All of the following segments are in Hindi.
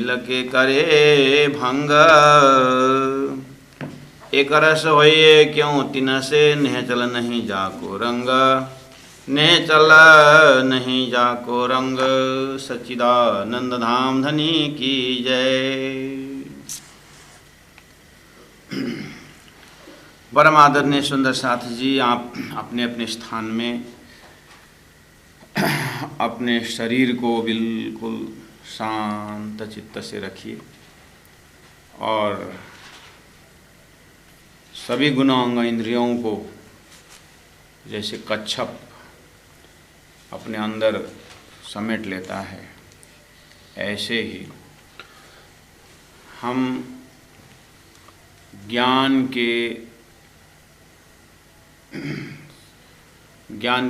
मिल के करे भंग। एक रस होइए क्यों तिन से, नेह चल नहीं जाको रंग। नेह चल नहीं जाको रंग, सच्चिदानंद धाम धनी की जय। परम आदरणीय सुंदर साथ जी, आप अपने अपने स्थान में अपने शरीर को बिल्कुल शांत चित्त से रखिए और सभी गुणांग इंद्रियों को जैसे कच्छप अपने अंदर समेट लेता है, ऐसे ही हम ज्ञान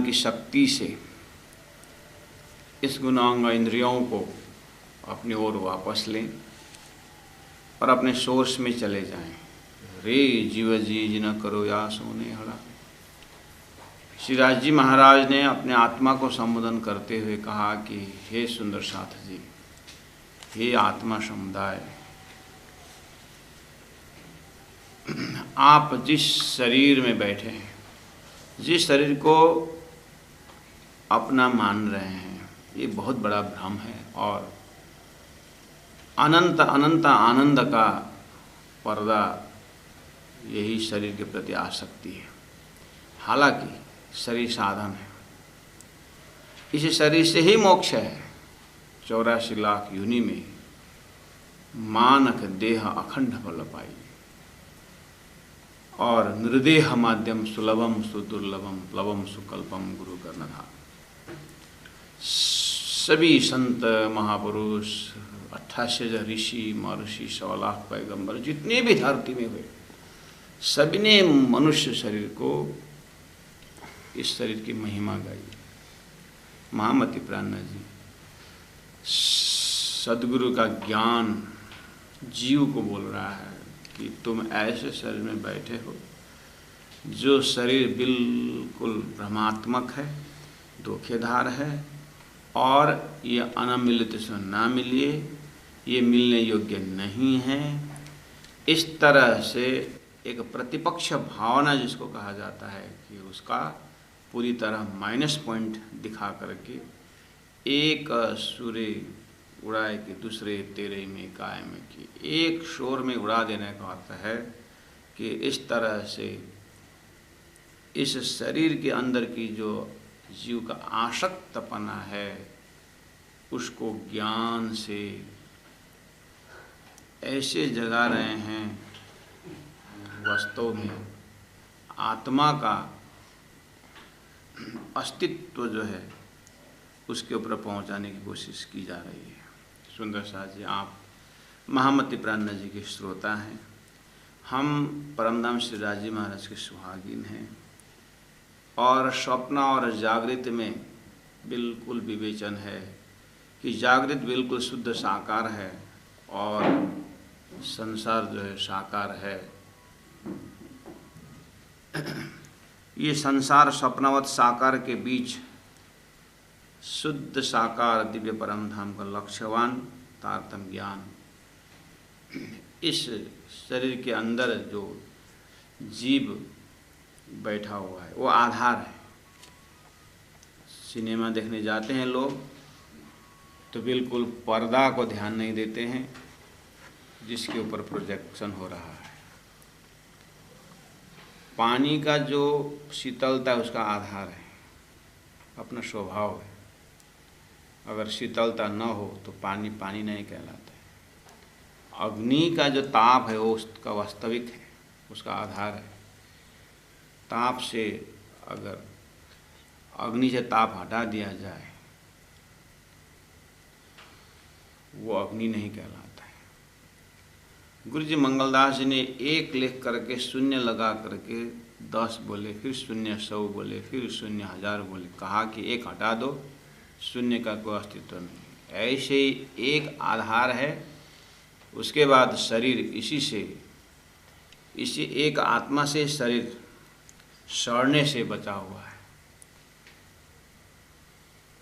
की शक्ति से इस गुणांग इंद्रियों को अपनी ओर वापस लें और अपने सोर्स में चले जाएं। रे जीव जी जिन करो या सोने हड़ा। श्री राज जी महाराज ने अपने आत्मा को संबोधन करते हुए कहा कि हे सुंदर साथ जी, हे आत्मा समुदाय, आप जिस शरीर में बैठे हैं, जिस शरीर को अपना मान रहे हैं, ये बहुत बड़ा भ्रम है और अनंत अनंत आनंद का पर्दा यही शरीर के प्रति आसक्ति है। हालांकि शरीर साधन है, इस शरीर से ही मोक्ष है। 84 लाख योनि में मानक देह अखंड फल पाई और निर्देह माध्यम सुलभम सुदुर्लभम प्लवम सुकल्पम गुरु कर्णधार। सभी संत महापुरुष, 88 ऋषि महर्षि, 100 लाख पैगंबर जितने भी धरती में हुए, सभी ने मनुष्य शरीर को, इस शरीर की महिमा गाई। महामति प्राणनाथ जी, सदगुरु का ज्ञान जीव को बोल रहा है कि तुम ऐसे शरीर में बैठे हो जो शरीर बिल्कुल भ्रमात्मक है, धोखेधार है और ये अनमिलित से ना मिलिए, ये मिलने योग्य नहीं है। इस तरह से एक प्रतिपक्ष भावना जिसको कहा जाता है कि उसका पूरी तरह माइनस पॉइंट दिखा करके एक सूर्य उड़ाए कि दूसरे तेरे में कायम की, एक शोर में उड़ा देने का अर्थ है कि इस तरह से इस शरीर के अंदर की जो जीव का आसक्तपना है उसको ज्ञान से ऐसे जगा रहे हैं, वास्तव में आत्मा का अस्तित्व जो है उसके ऊपर पहुंचाने की कोशिश की जा रही है। सुंदर साथ जी, आप महामति प्राणनाथ जी के श्रोता हैं, हम परमधाम श्री राज जी महाराज के सुहागिन हैं और स्वप्न और जागृत में बिल्कुल विवेचन है कि जागृत बिल्कुल शुद्ध साकार है और संसार जो है साकार है। ये संसार स्वप्नवत साकार के बीच शुद्ध साकार दिव्य परम धाम का लक्ष्यवान तारतम ज्ञान इस शरीर के अंदर जो जीव बैठा हुआ है वो आधार है। सिनेमा देखने जाते हैं लोग तो बिल्कुल पर्दा को ध्यान नहीं देते हैं जिसके ऊपर प्रोजेक्शन हो रहा है। पानी का जो शीतलता है उसका आधार है, अपना स्वभाव है। अगर शीतलता न हो तो पानी पानी नहीं कहलाता है। अग्नि का जो ताप है वो उसका वास्तविक है, उसका आधार है। ताप से अगर अग्नि से ताप हटा दिया जाए वो अग्नि नहीं कहलाता है। गुरु जी मंगलदास जी ने एक लिख करके शून्य लगा करके 10 बोले, फिर शून्य 100 बोले, फिर शून्य 1000 बोले, कहा कि एक हटा दो, शून्य का कोई अस्तित्व नहीं। ऐसे ही एक आधार है, उसके बाद शरीर इसी एक आत्मा से शरीर सड़ने से बचा हुआ है।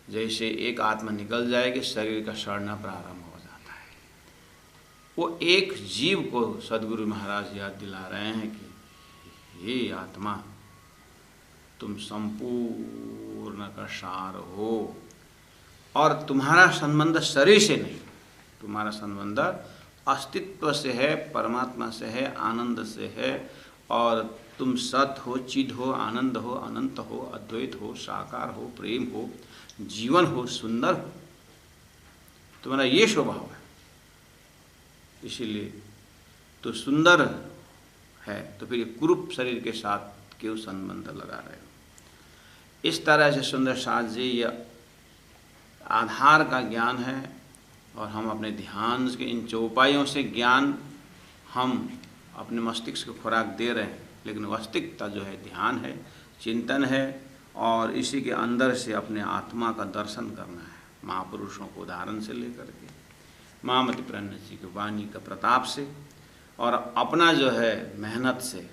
जैसे एक आत्मा निकल जाएगी शरीर का सड़ना प्रारंभ हो जाता है। वो एक जीव को सदगुरु महाराज याद दिला रहे हैं कि हे आत्मा, तुम संपूर्ण का सार हो और तुम्हारा संबंध शरीर से नहीं, तुम्हारा संबंध अस्तित्व से है, परमात्मा से है, आनंद से है। और तुम सत हो, चिद हो, आनंद हो, अनंत हो, अद्वैत हो, साकार हो, प्रेम हो, जीवन हो, सुंदर हो, तुम्हारा ये स्वभाव है। इसीलिए तो सुंदर है, तो फिर कुरूप शरीर के साथ क्यों संबंध लगा रहे हो। इस तरह से सुंदर साथ जी ये आधार का ज्ञान है और हम अपने ध्यान के इन चौपाइयों से ज्ञान हम अपने मस्तिष्क को खुराक दे रहे हैं, लेकिन वास्तविकता जो है ध्यान है, चिंतन है और इसी के अंदर से अपने आत्मा का दर्शन करना है, महापुरुषों को उदाहरण से लेकर के, महामति प्रणत जी की वाणी का प्रताप से और अपना जो है मेहनत से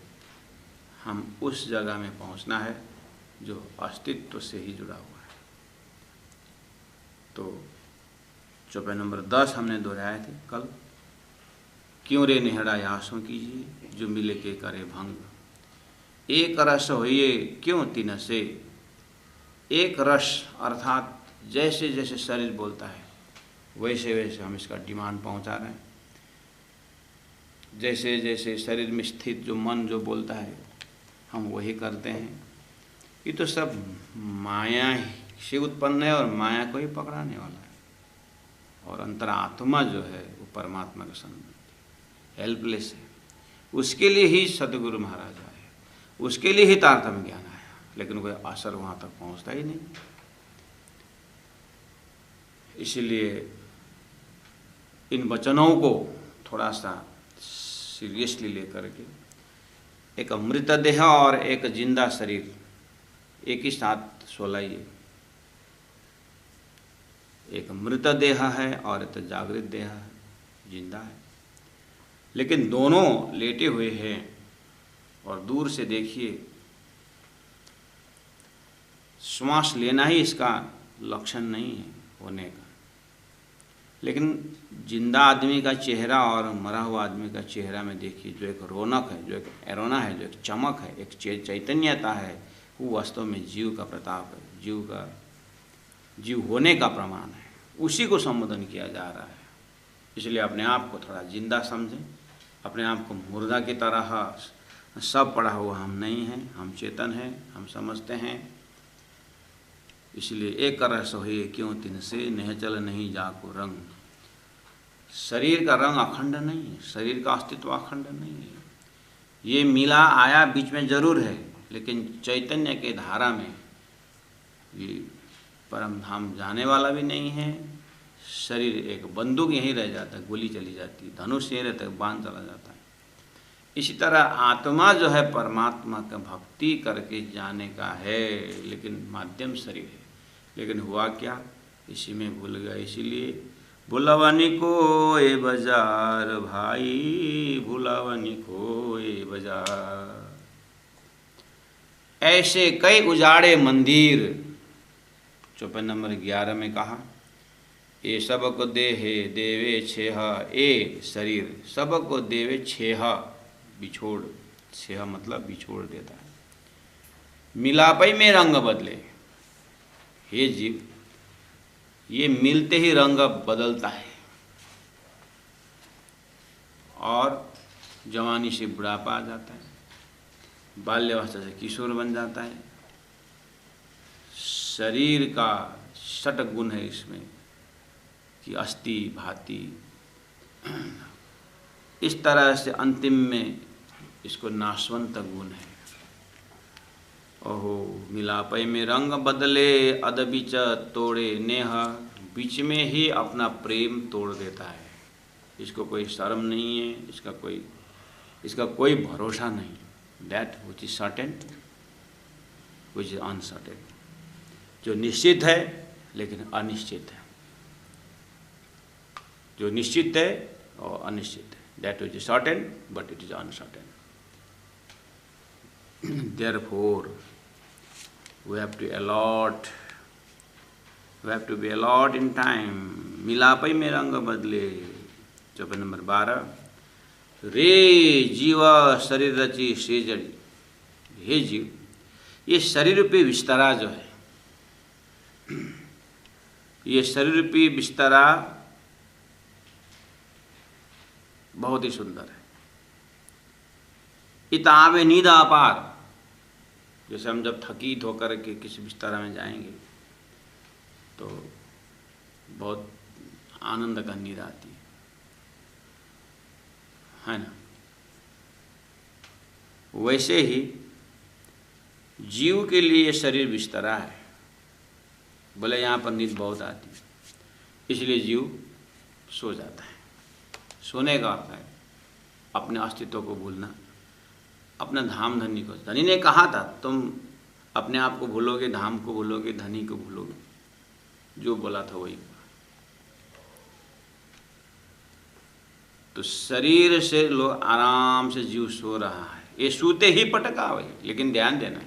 हम उस जगह में पहुंचना है जो अस्तित्व से ही जुड़ा हुआ है। तो चौपाई नंबर 10 हमने दोहराए थे कल। क्यों रे नेहड़ा यासों कीजिए, जो मिले के करे भंग, एक रस होइए क्यों तिन से। एक रस अर्थात जैसे जैसे शरीर बोलता है वैसे वैसे हम इसका डिमांड पहुंचा रहे हैं। जैसे जैसे शरीर में स्थित जो मन जो बोलता है हम वही करते हैं। ये तो सब माया से उत्पन्न है और माया को ही पकड़ाने वाला है। और अंतरात्मा जो है वो परमात्मा का संबंध हेल्पलेस है। उसके लिए ही सदगुरु महाराज आए, उसके लिए ही तारतम्य ज्ञान आया, लेकिन कोई असर वहाँ तक पहुँचता ही नहीं। इसलिए इन वचनों को थोड़ा सा सीरियसली लेकर के एक मृतदेह और एक जिंदा शरीर एक ही साथ सोलाइए। एक मृतदेह है और एक जागृत देह है, जिंदा है, लेकिन दोनों लेटे हुए हैं और दूर से देखिए श्वास लेना ही इसका लक्षण नहीं है होने का। लेकिन जिंदा आदमी का चेहरा और मरा हुआ आदमी का चेहरा में देखिए जो एक रौनक है, जो एक एरोना है, जो एक चमक है, एक चैतन्यता है, वो वास्तव में जीव का प्रताप है, जीव होने का प्रमाण है। उसी को संबोधन किया जा रहा है। इसलिए अपने आप को थोड़ा जिंदा समझें, अपने आप को मुर्दा की तरह सब पड़ा हुआ हम नहीं हैं, हम चेतन हैं, हम समझते हैं। इसलिए एक रस होइए क्यों तिन से, नहीं चल नहीं जाको रंग। शरीर का रंग अखंड नहीं है, शरीर का अस्तित्व अखंड नहीं है। ये मिला आया बीच में जरूर है, लेकिन चैतन्य के धारा में ये परम धाम जाने वाला भी नहीं है। शरीर एक बंदूक यहीं रह जाता है, गोली चली जाती है, धनुष यहीं रहता है, बाण चला जाता है। इसी तरह आत्मा जो है परमात्मा का भक्ति करके जाने का है, लेकिन माध्यम शरीर है। लेकिन हुआ क्या, इसी में भूल गया। इसीलिए भुलावनी को ए बाजार भाई, भुलावनी को ए बाजार। ऐसे कई उजाड़े मंदिर, चौपाई नंबर 11 में कहा, ये सबको देहे देवे छेह, ए शरीर सबको देवे छेह, बिछोड़, छेह मतलब बिछोड़ देता है। मिलापई में रंग बदले, हे जीव ये मिलते ही रंग बदलता है और जवानी से बुढ़ापा आ जाता है, बाल्यावस्था से किशोर बन जाता है। शरीर का षट गुण है इसमें कि अस्थि भांति, इस तरह से अंतिम में इसको नाशवंत गुण है। ओहो मिलापय में रंग बदले, अद बीच तोड़े नेह, बीच में ही अपना प्रेम तोड़ देता है। इसको कोई शर्म नहीं है, इसका कोई भरोसा नहीं। That which is certain, which is uncertain, जो निश्चित है लेकिन अनिश्चित है, जो निश्चित है और अनिश्चित है। That which is certain but it is uncertain. Therefore, we have to be allot in time. मिलापई में रंग बदले, चौपाई नंबर 12। रे जीव शरीर रची सेजड़ी, हे जीव, ये शरीर रूपी बिस्तरा जो है, ये शरीर रूपी बिस्तरा बहुत ही सुंदर है। इतावे नींद अपार, जैसे हम जब थकीत होकर के किसी बिस्तरा में जाएंगे तो बहुत आनंद का नींद आती है ना। वैसे ही जीव के लिए ये शरीर बिस्तरा है। बोले यहाँ पर नींद बहुत आती है, इसलिए जीव सो जाता है। सोने का अर्थ है अपने अस्तित्व को भूलना, अपना धाम धनी को। धनी ने कहा था तुम अपने आप को भूलोगे, धाम को भूलोगे, धनी को भूलोगे, जो बोला था वही। तो शरीर से लोग आराम से जीव सो रहा है, ये सूते ही पटका वही। लेकिन ध्यान देना,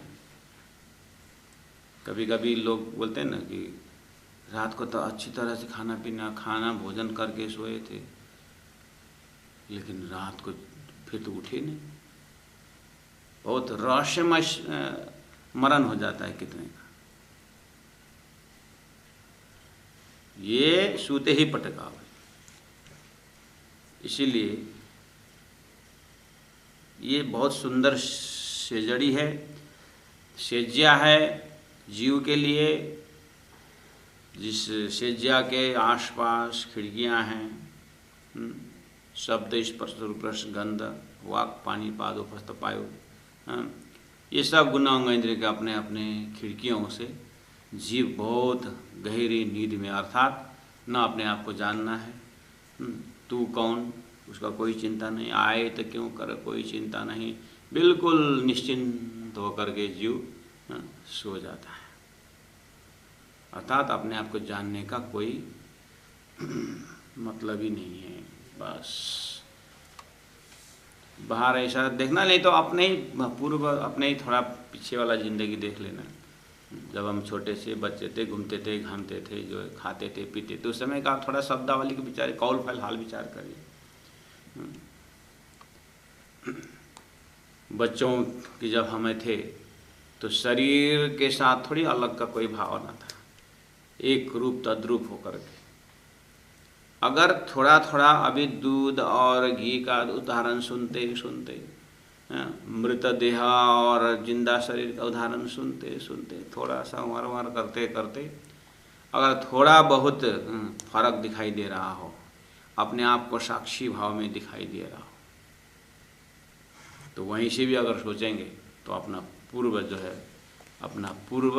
कभी कभी लोग बोलते हैं ना कि रात को तो अच्छी तरह से खाना भोजन करके सोए थे, लेकिन रात को फिर तो उठे नहीं। बहुत रहस्यमय मरण हो जाता है कितने का। ये सूते ही पटका। इसीलिए ये बहुत सुंदर सेजड़ी है, सेज्या है जीव के लिए। जिस सेज्या के आसपास खिड़कियां हैं, शब्द स्पर्श रूप रस गंध वाक पानी पाद उपस्थ पायो, ये सब गुणांग इंद्रिय के अपने अपने खिड़कियों से जीव बहुत गहरी नींद में, अर्थात न अपने आप को जानना है, तू कौन, उसका कोई चिंता नहीं, आए तो क्यों कर, कोई चिंता नहीं, बिल्कुल निश्चिंत होकर के जीव सो जाता है। अर्थात अपने आप को जानने का कोई मतलब ही नहीं है। बस बाहर ऐसा देखना, नहीं तो अपने ही पूर्व, अपने ही थोड़ा पीछे वाला जिंदगी देख लेना। जब हम छोटे से बच्चे थे, घूमते थे, घामते थे, जो खाते थे पीते थे, उस समय का थोड़ा शब्दावली के बेचारे कौल फैल हाल विचार करिए। बच्चों की जब हमें थे तो शरीर के साथ थोड़ी अलग का कोई भावना था, एक रूप तद्रूप होकर के। अगर थोड़ा थोड़ा अभी दूध और घी का उदाहरण सुनते सुनते, मृत देह और जिंदा शरीर का उदाहरण सुनते सुनते, थोड़ा सा उमर करते करते अगर थोड़ा बहुत फर्क दिखाई दे रहा हो, अपने आप को साक्षी भाव में दिखाई दे रहा हो, तो वहीं से भी अगर सोचेंगे तो अपना पूर्व जो है, अपना पूर्व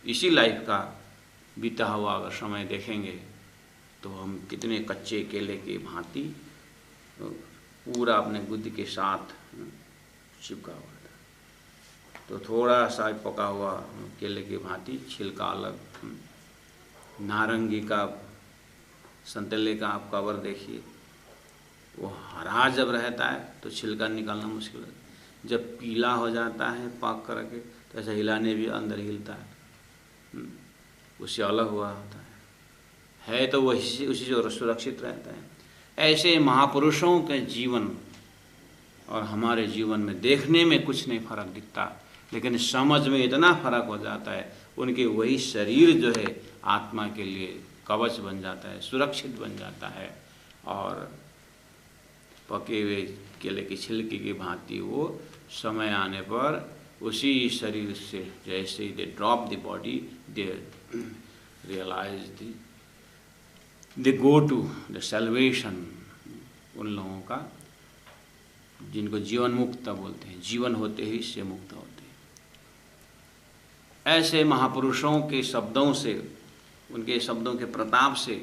इसी लाइफ का बीता हुआ अगर समय देखेंगे तो हम कितने कच्चे केले की भांति पूरा अपने बुद्धि के साथ चिपका हुआ था। तो थोड़ा सा पका हुआ केले की भांति छिलका अलग, नारंगी का, संतरे का आप कवर देखिए, वो हरा जब रहता है तो छिलका निकालना मुश्किल है, जब पीला हो जाता है पाक करके तो ऐसा हिलाने भी अंदर हिलता है, उससे अलग हुआ होता है तो वही उसी जो सुरक्षित रहता है। ऐसे महापुरुषों के जीवन और हमारे जीवन में देखने में कुछ नहीं फर्क दिखता, लेकिन समझ में इतना फर्क हो जाता है। उनके वही शरीर जो है आत्मा के लिए कवच बन जाता है, सुरक्षित बन जाता है, और पके हुए केले की छिलके की भांति वो समय आने पर उसी शरीर से, जैसे they drop the body, they realise they go to the salvation. उन लोगों का जिनको जीवन मुक्त बोलते हैं, जीवन होते ही इससे मुक्त होते हैं। ऐसे महापुरुषों के शब्दों से, उनके शब्दों के प्रताप से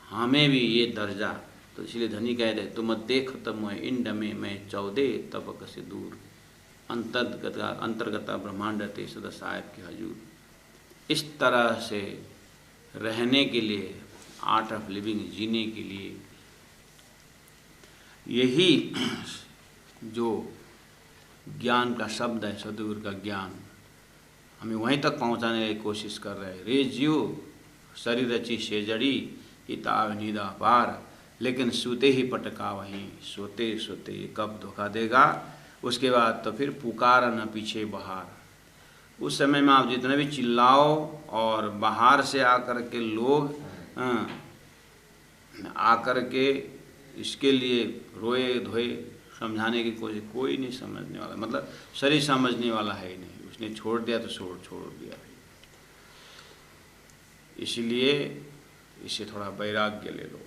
हमें भी ये दर्जा, तो इसलिए धनी कह दे तुम देख तब इंड में मैं 14 तबक से दूर, अंतर्गत ब्रह्मांड थे सदा साहेब के हजूर। इस तरह से रहने के लिए, आर्ट ऑफ लिविंग जीने के लिए, यही जो ज्ञान का शब्द है, सदगुरु का ज्ञान, हमें वहीं तक पहुंचाने की कोशिश कर रहे हैं। रे जीव शरीर रची सेजड़ी, हिताव निदा पार, लेकिन सोते ही पटका वहीं, सोते सोते ये कब धोखा देगा। उसके बाद तो फिर पुकार न पीछे बहार। उस समय में आप जितने भी चिल्लाओ और बाहर से आकर के लोग आकर के इसके लिए रोए धोए समझाने की कोशिश, कोई नहीं समझने वाला, मतलब शरीर समझने वाला है ही नहीं। उसने छोड़ दिया तो छोड़ दिया। इसलिए इसे थोड़ा वैराग्य ले लो।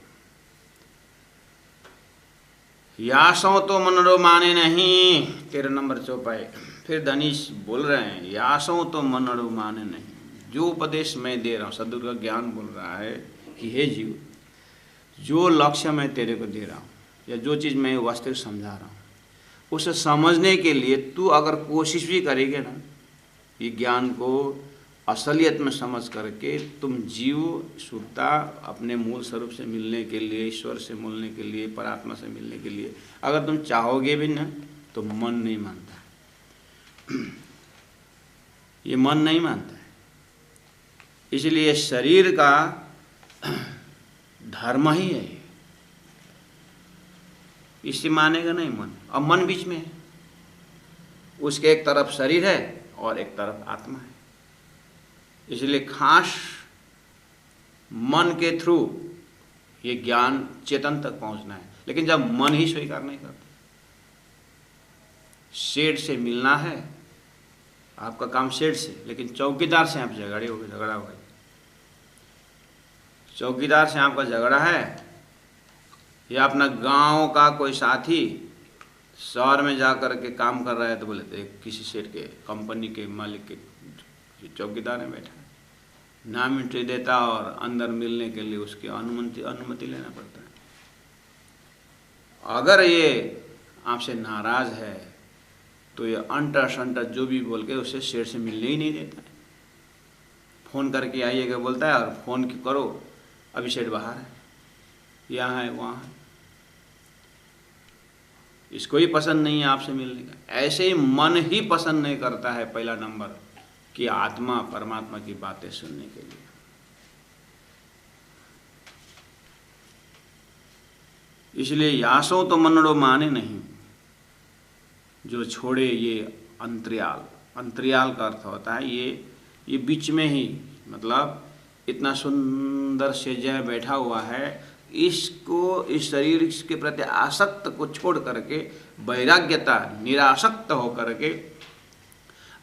यासों तो मनरो माने नहीं, 13 नंबर चौपाई। फिर धनीश बोल रहे हैं, यासों तो मनरो माने नहीं। जो उपदेश मैं दे रहा हूँ, सद्गुरु का ज्ञान बोल रहा है कि हे जीव, जो लक्ष्य मैं तेरे को दे रहा हूँ या जो चीज़ मैं वास्तविक समझा रहा हूँ, उसे समझने के लिए तू अगर कोशिश भी करेगा ना, ये ज्ञान को असलियत में समझ करके तुम जीव शुद्धता अपने मूल स्वरूप से मिलने के लिए, ईश्वर से मिलने के लिए, परात्मा से मिलने के लिए अगर तुम चाहोगे भी ना, तो मन नहीं मानता। ये मन नहीं मानता है। इसलिए शरीर का धर्म ही है, इससे मानेगा नहीं मन। अब मन बीच में है, उसके एक तरफ शरीर है और एक तरफ आत्मा है। इसलिए खास मन के थ्रू ये ज्ञान चेतन तक पहुंचना है। लेकिन जब मन ही स्वीकार नहीं करता, सेठ से मिलना है, आपका काम सेठ से, लेकिन चौकीदार से आप झगड़ा हो गए, चौकीदार से आपका झगड़ा है, या अपना गांव का कोई साथी शहर में जा कर के काम कर रहा है तो बोले किसी सेठ के कंपनी के मालिक के चौकीदार में बैठा है, नाम एंट्री देता और अंदर मिलने के लिए उसकी अनुमति लेना पड़ता है। अगर ये आपसे नाराज है तो ये अंटर शंटर जो भी बोल के उसे सेठ से मिलने ही नहीं देता है। फ़ोन करके आइएगा बोलता है, और फ़ोन करो अभी सेठ बाहर है, यहाँ है वहाँ है, इसको ही पसंद नहीं है आपसे मिलने का। ऐसे ही मन ही पसंद नहीं करता है पहला नंबर कि आत्मा परमात्मा की बातें सुनने के लिए। इसलिए यासों तो मनड़ो माने नहीं, जो छोड़े ये अंतरियाल। अंतरियाल का अर्थ होता है ये बीच में ही, मतलब इतना सुंदर सेजय बैठा हुआ है, इसको इस शरीर के प्रति आसक्त को छोड़ करके वैराग्यता निरासक्त होकर के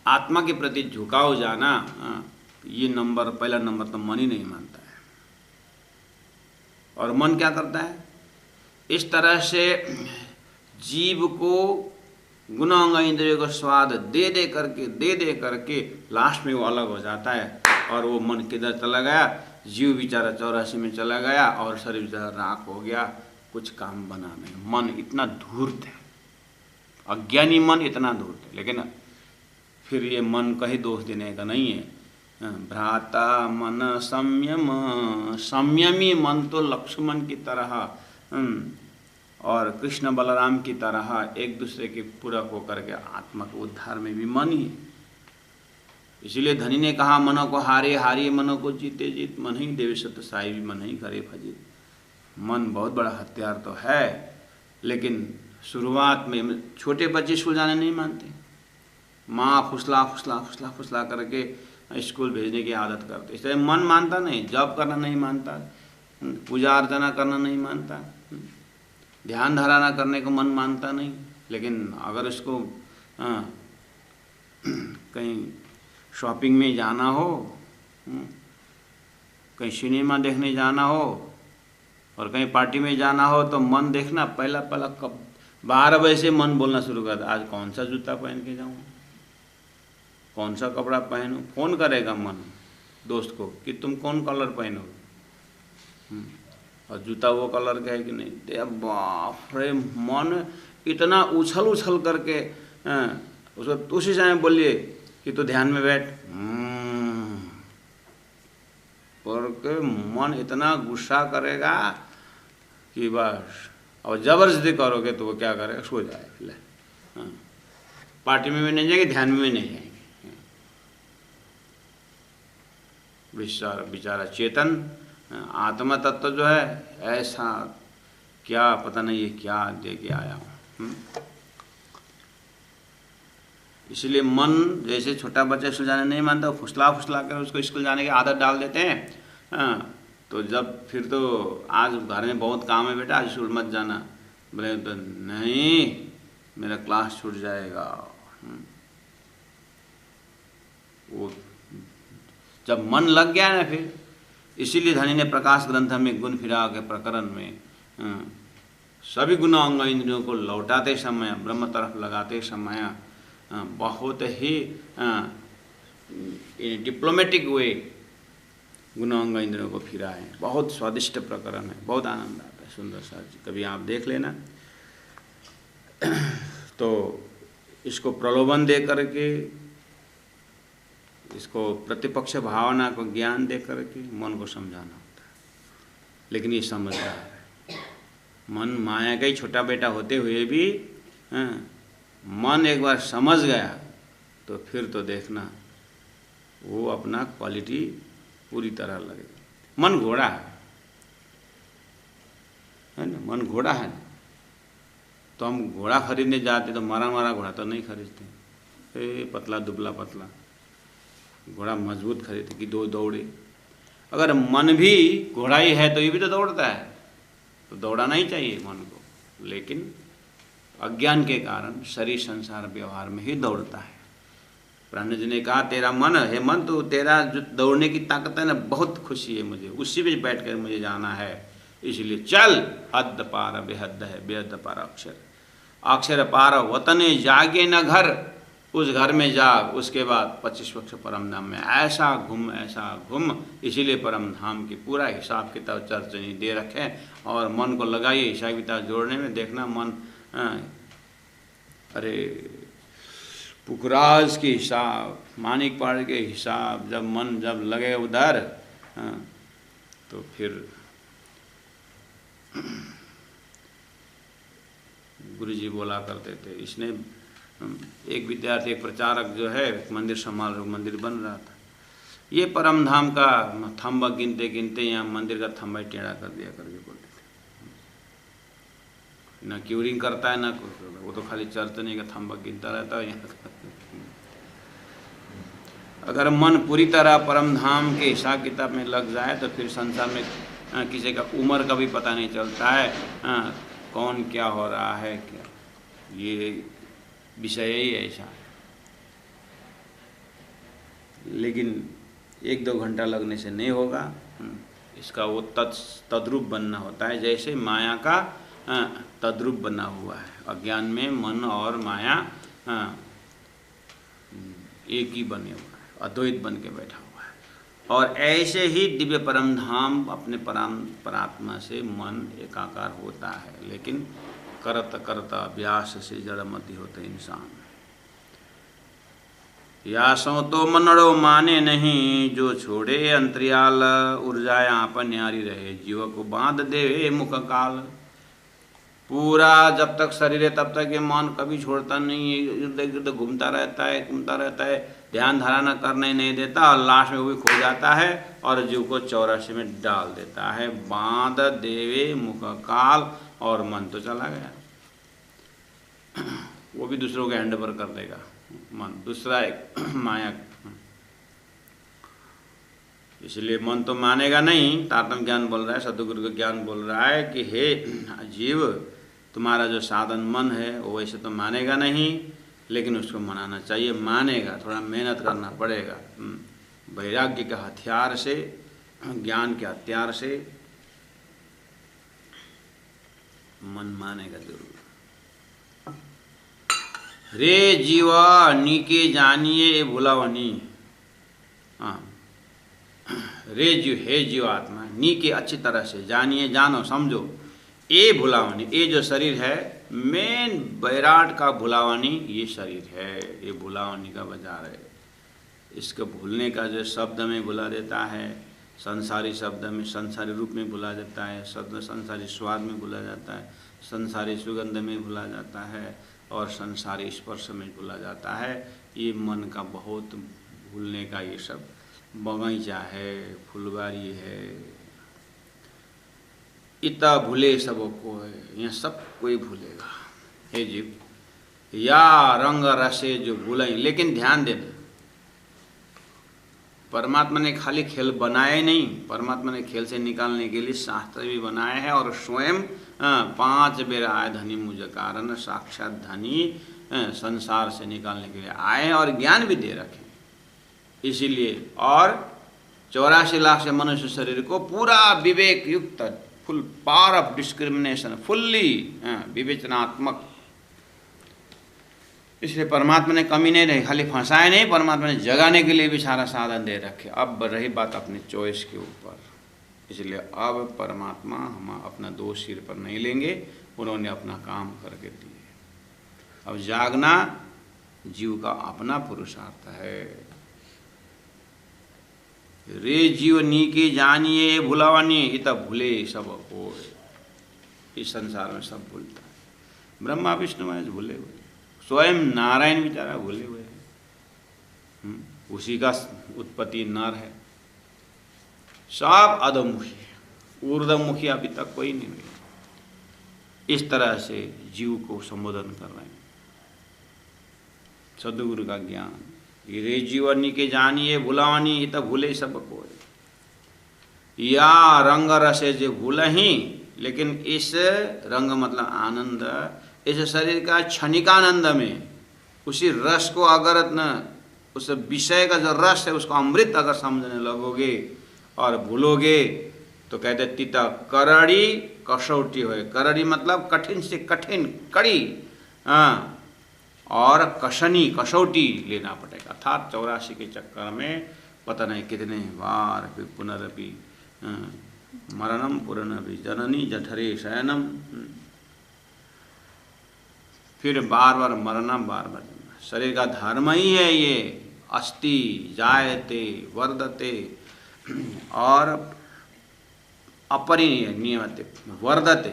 आत्मा के प्रति झुकाव जाना, ये नंबर पहला नंबर तो मन ही नहीं मानता है। और मन क्या करता है, इस तरह से जीव को गुणांग इंद्रियों को स्वाद दे दे करके लास्ट में वो अलग हो जाता है। और वो मन किधर चला गया, जीव बेचारा 84 में चला गया और शरीर बेचारा राख हो गया, कुछ काम बना नहीं। मन इतना धूर्त है, अज्ञानी मन इतना धूर्त है। लेकिन फिर ये मन का ही दोष देने का नहीं है। भ्राता मन संयम, संयमी मन तो लक्ष्मण की तरह और कृष्ण बलराम की तरह एक दूसरे के पूरक होकर के आत्मा के उद्धार में भी मन ही। इसीलिए धनी ने कहा, मनो को हारे हारिए मनो को जीते जीत, मन ही देवे सत्य साई भी मन ही करे फजीत। मन बहुत बड़ा हथियार तो है, लेकिन शुरुआत में छोटे बच्चे स्कूल जाने नहीं मानते, माँ फुसला करके स्कूल भेजने की आदत करते। इसलिए मन मानता नहीं, जप करना नहीं मानता, पूजा अर्चना करना नहीं मानता, ध्यान धारणा करने को मन मानता नहीं। लेकिन अगर उसको कहीं शॉपिंग में जाना हो, कहीं सिनेमा देखने जाना हो और कहीं पार्टी में जाना हो, तो मन देखना पहला कब 12 बजे से मन बोलना शुरू कर, आज कौन सा जूता पहन के जाऊँ, कौन सा कपड़ा पहनूँ। फ़ोन करेगा मन दोस्त को कि तुम कौन कलर पहनो, और जूता वो कलर का है कि नहीं। दे बाप रे, मन इतना उछल करके उसको उसी समय बोलिए कि तो ध्यान में बैठ, करके मन इतना गुस्सा करेगा कि बस। और जबरदस्ती करोगे तो वो क्या करेगा, सो जाएगा। पार्टी में भी नहीं जाएंगे, ध्यान में भी नहीं जाएंगे। बेचारा चेतन आत्मा तत्व जो है ऐसा क्या पता नहीं ये क्या दे के आया हूँ। इसलिए मन, जैसे छोटा बच्चा स्कूल जाने नहीं मानता, फुसला फुसला कर उसको स्कूल जाने की आदत डाल देते हैं। हाँ, तो जब फिर तो आज घर में बहुत काम है बेटा, आज स्कूल मत जाना, बोले तो नहीं मेरा क्लास छूट जाएगा। वो जब मन लग गया ना फिर, इसीलिए धनी ने प्रकाश ग्रंथ में गुण फिरा के प्रकरण में सभी गुणांग इंद्रियों को लौटाते समय, ब्रह्म तरफ लगाते समय बहुत ही डिप्लोमेटिक वे गुणांग इंद्रियों को फिरा है। बहुत स्वादिष्ट प्रकरण है, बहुत आनंद आता है, सुंदर सा, कभी आप देख लेना। तो इसको प्रलोभन दे करके, इसको प्रतिपक्ष भावना को ज्ञान दे करके मन को समझाना होता है, लेकिन ये समझ रहा है। मन माया का ही छोटा बेटा होते हुए भी मन एक बार समझ गया तो फिर तो देखना वो अपना क्वालिटी पूरी तरह लगेगा। मन घोड़ा है ना, मन घोड़ा है। तो हम घोड़ा खरीदने जाते तो मरा मरा घोड़ा तो नहीं खरीदते, पतला दुबला पतला घोड़ा मजबूत खरीदते कि दो दौड़े। अगर मन भी घोड़ा ही है तो ये भी तो दौड़ता है, तो दौड़ाना ही चाहिए मन को, लेकिन अज्ञान के कारण शरीर संसार व्यवहार में ही दौड़ता है। प्राण जी ने कहा तेरा मन है, मन तो तेरा जो दौड़ने की ताकत है ना, बहुत खुशी है मुझे, उसी में बैठ कर मुझे जाना है, इसलिए चल। हद पार बेहद है, बेहद पार अक्षर, अक्षर पार वतने जागे न घर, उस घर में जाग, उसके बाद 25 वर्ष परम धाम में ऐसा घूम। इसीलिए परम धाम की पूरा हिसाब किताब चर्चनी दे रखे, और मन को लगाइए हिसाब किताब जोड़ने में, देखना मन अरे पुखराज के हिसाब, मानिक पाड़ के हिसाब, जब मन जब लगे उधर तो फिर गुरु जी बोला करते थे, इसने एक विद्यार्थी, एक प्रचारक जो है मंदिर संभाल, मंदिर बन रहा था, ये परम धाम का थंबा गिनते गिनते यहाँ मंदिर का थंबा टेढ़ा कर दिया करके बोलते थे। ना क्यूरिंग करता है ना कुछ, वो तो खाली चर्चने का थंबा गिनता रहता है यहाँ। अगर मन पूरी तरह परम धाम के हिसाब किताब में लग जाए तो फिर संसार में किसी का उम्र का भी पता नहीं चलता है, कौन क्या हो रहा है, क्या ये विषय ही ऐसा है। लेकिन 1-2 घंटा लगने से नहीं होगा, इसका वो तद्रूप बनना होता है, जैसे माया का तद्रूप बना हुआ है। अज्ञान में मन और माया एक ही बने हुआ है, अद्वैत बन के बैठा हुआ है। और ऐसे ही दिव्य परम धाम अपने परात्मा से मन एकाकार होता है, लेकिन करत करता अभ्यास से जड़मति होते इंसान। यासों तो मनड़ो माने नहीं, जो छोड़े अंतरियाल, ऊर्जाएं आप न्यारी रहे, जीव को बांध दे मुख काल। पूरा जब तक शरीर है तब तक ये मन कभी छोड़ता नहीं है, इर्द गिर्द घूमता रहता है, ध्यान धारणा करने नहीं देता, और लास्ट में वो भी खो जाता है और जीव को 84 में डाल देता है। बांध देवे मुख काल, और मन तो चला गया, वो भी दूसरों के हैंड ओवर कर देगा मन, दूसरा एक माया। इसलिए मन तो मानेगा नहीं, तारतम्य ज्ञान बोल रहा है, सद्गुरु का ज्ञान बोल रहा है कि हे जीव, तुम्हारा जो साधन मन है वो वैसे तो मानेगा नहीं, लेकिन उसको मनाना चाहिए, मानेगा, थोड़ा मेहनत करना पड़ेगा। वैराग्य के हथियार से, ज्ञान के हथियार से मन मानेगा जरूर। रे जीवा नीके जानिए भुलावनी, हाँ, रे जीव, हे जीवात्मा, नीके अच्छी तरह से जानिए, जानो, समझो, ये भुलावनी, ये जो शरीर है, मेन बैराट का भुलावनी ये शरीर है, ये भुलावनी का बाजार है। इसको भूलने का जो शब्द में भुला देता है, संसारी शब्द में, संसारी रूप में भुला देता है, शब्द संसारी स्वाद में भुला जाता है, संसारी सुगंध में भुला जाता है, और संसारी स्पर्श में भुला जाता है। ये मन का बहुत भूलने का ये सब बगीचा है, फुलवारी है। इता भूले सब कोय, यह सब कोई भूलेगा हे जीव। या रंग रसे जो भूलें, लेकिन ध्यान देना, परमात्मा ने खाली खेल बनाया ही नहीं, परमात्मा ने खेल से निकालने के लिए शास्त्र भी बनाए हैं और स्वयं 5 बेर आए धनी मुझ कारण, साक्षात धनी संसार से निकालने के लिए आए हैं और ज्ञान भी दे रखे इसीलिए। और 84 लाख से मनुष्य शरीर को पूरा विवेक युक्त, full power of discrimination, fully विवेचनात्मक, इसलिए परमात्मा ने कमी नहीं रही, खाली फंसाए नहीं, परमात्मा ने जगाने के लिए भी सारा साधन दे रखे। अब रही बात अपनी चॉइस के ऊपर, इसलिए अब परमात्मा हम अपना दोष सिर पर नहीं लेंगे, उन्होंने अपना काम करके दिए। अब जागना जीव का अपना पुरुषार्थ है। रे जीव नीके जानिए भुलावानी, इतना भूले सब होए। इस संसार में सब भूलता है, ब्रह्मा विष्णु महेश भूले हुए, स्वयं नारायण बेचारा भूले हुए हैं, उसी का उत्पत्ति नर है। सब अधोमुखी है, ऊर्ध्वमुखी अभी तक कोई नहीं मिला। इस तरह से जीव को संबोधन कर रहे हैं सदगुरु का ज्ञान। रे जीवनी के जानिए भुलावानी, इत भूले सब को। या रंग रसे जो भूल ही, लेकिन इस रंग मतलब आनंद, इस शरीर का क्षणिकानंद में उसी रस को अगर न, उस विषय का जो रस है उसको अमृत अगर समझने लगोगे और भूलोगे तो कहते तीता करड़ी कसौटी होए। करड़ी मतलब कठिन से कठिन कड़ी, और कसनी कसौटी लेना पड़ेगा। अर्थात 84 के चक्कर में पता नहीं कितने बार फिर पुनरपि मरणम पुनरपि जननी जठरे शयनम, फिर बार बार मरना, बार बार जन्मना। शरीर का धर्म ही है ये, अस्ति जायते वर्धते और अपरिनियमते वर्धते,